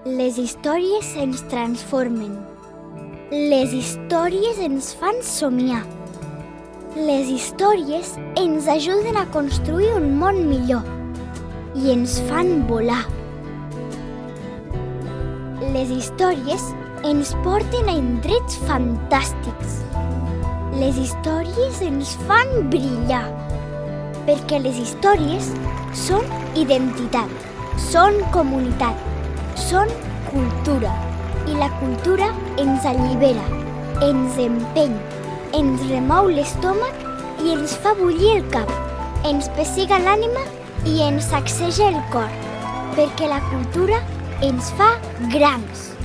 Les històries ens transformen. Les històries ens fan somiar. Les històries ens ajuden a construir un món millor i ens fan volar. Les històries ens porten a indrets fantàstics. Les històries ens fan brillar, perquè les històries són identitat, són comunitat, són cultura. I la cultura ens allibera, ens empeny, ens remou l'estómac i ens fa bullir el cap, ens pessiga l'ànima i ens sacseja el cor, perquè la cultura ens fa grans.